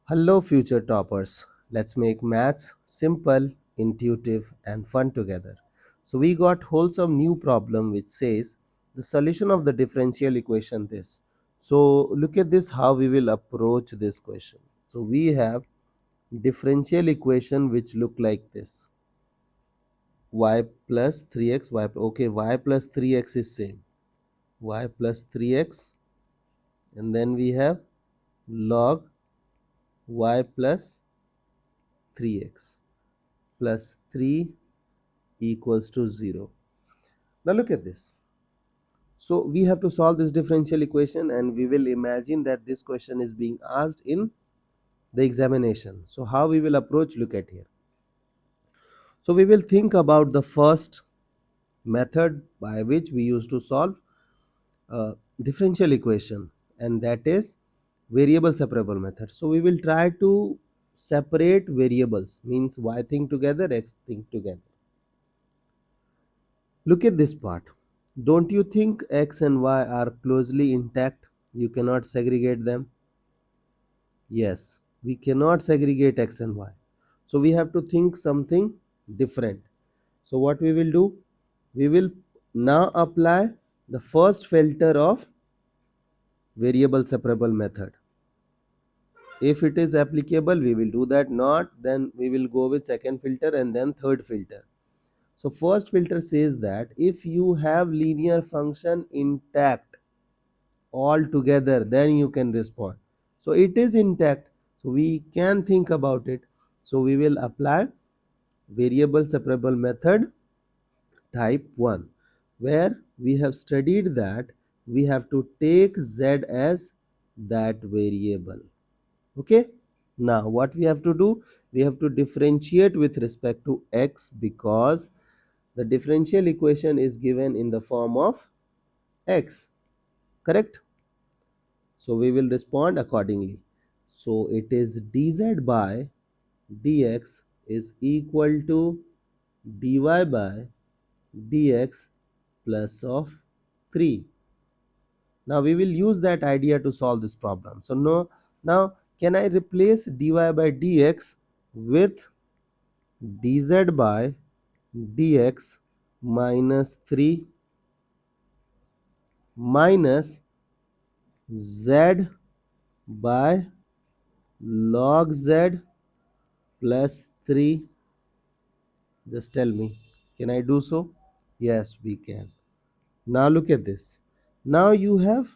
Hello, future toppers. Let's make maths simple, intuitive, and fun together. So, we got wholesome new problem which says the solution of the differential equation this. So, look at this how we will approach this question. So, we have differential equation which look like this y plus 3x y okay y plus 3x is same y plus 3x, and then we have log y plus 3x plus 3 equals to 0. Now look at this. So we have to solve this differential equation, and we will imagine that this question is being asked in the examination. So how we will approach, look at here. So we will think about the first method by which we used to solve differential equation, and that is variable separable method. So we will try to separate variables, means y thing together, x thing together. Look at this part. Don't you think x and y are closely intact? You cannot segregate them. Yes, we cannot segregate x and y. So we have to think something different. So what we will do? We will now apply the first filter of variable separable method. If it is applicable, we will do that. Not, then we will go with second filter and then third filter. So first filter says that if you have linear function intact all together, then you can respond. So it is intact, so we can think about it. So we will apply variable separable method type 1, where we have studied that we have to take z as that variable. Okay, now what we have to do, we have to differentiate with respect to x, because the differential equation is given in the form of x, correct? So we will respond accordingly. So it is dz by dx is equal to dy by dx plus of 3. Now we will use that idea to solve this problem. So now can I replace dy by dx with dz by dx minus 3 minus z by log z plus 3? Just tell me, can I do so? Yes, we can. Now look at this. Now you have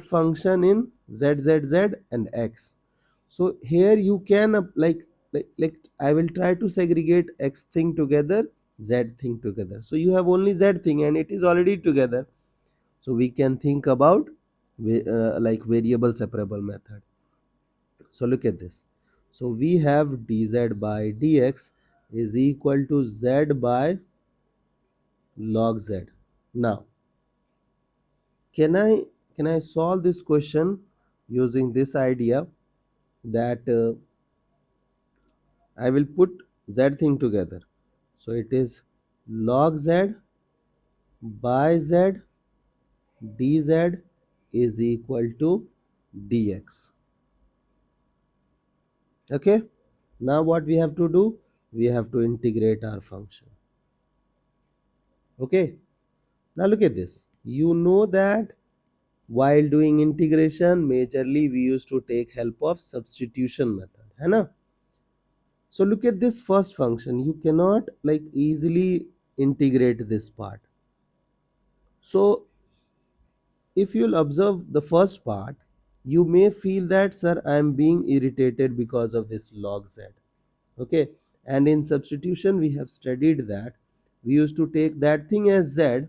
function in z z z and x. So here you can like I will try to segregate x thing together, z thing together. So you have only z thing and it is already together. So we can think about like variable separable method. So look at this. So we have dz by dx is equal to z by log z. Now can I solve this question using this idea that I will put z thing together. So it is log z by z dz is equal to dx. Okay, now what we have to do, we have to integrate our function. Okay, now look at this. You know that while doing integration, majorly we used to take help of substitution method, है ना? So look at this first function. You cannot like easily integrate this part. So if you'll observe the first part, you may feel that, sir, I am being irritated because of this log z. Okay, and in substitution we have studied that we used to take that thing as z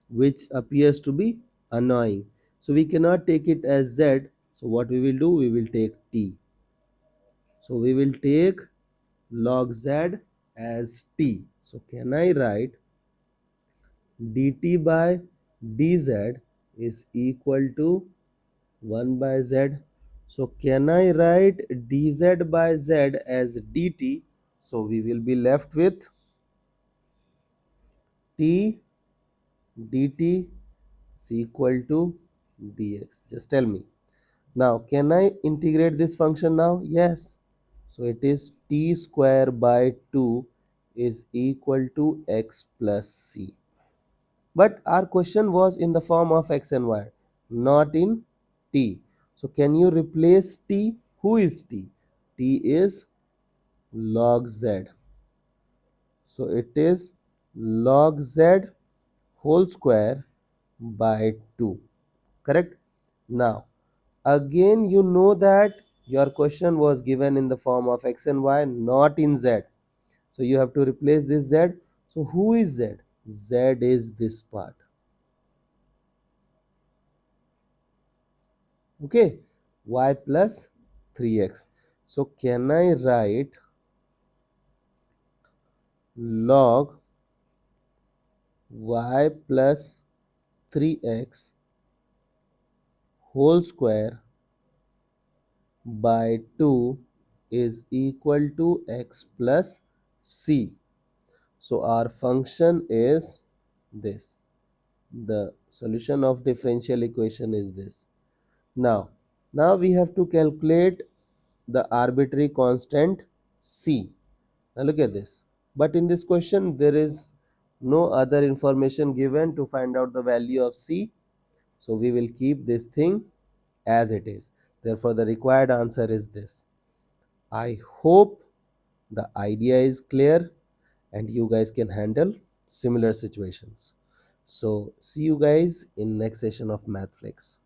which appears to be annoying. So we cannot take it as z. So what we will do, we will take t. So we will take log z as t. So can I write dt by dz is equal to 1 by z? So can I write dz by z as dt? So we will be left with t dt is equal to dx. Just tell me. Now can I integrate this function now? Yes. So it is t square by 2 is equal to x plus c. But our question was in the form of x and y, not in t. So can you replace t? Who is t? T is log z. So it is log z whole square by 2. Correct? Now, again you know that your question was given in the form of x and y, not in z. So you have to replace this z. So who is z? Z is this part. Okay, y plus 3x. So can I write log y plus 3x whole square by 2 is equal to x plus c. So our function is this. The solution of differential equation is this. Now we have to calculate the arbitrary constant c. Now look at this. But in this question there is no other information given to find out the value of c. So we will keep this thing as it is. Therefore the required answer is this. I hope the idea is clear and you guys can handle similar situations. So see you guys in next session of MathFlix.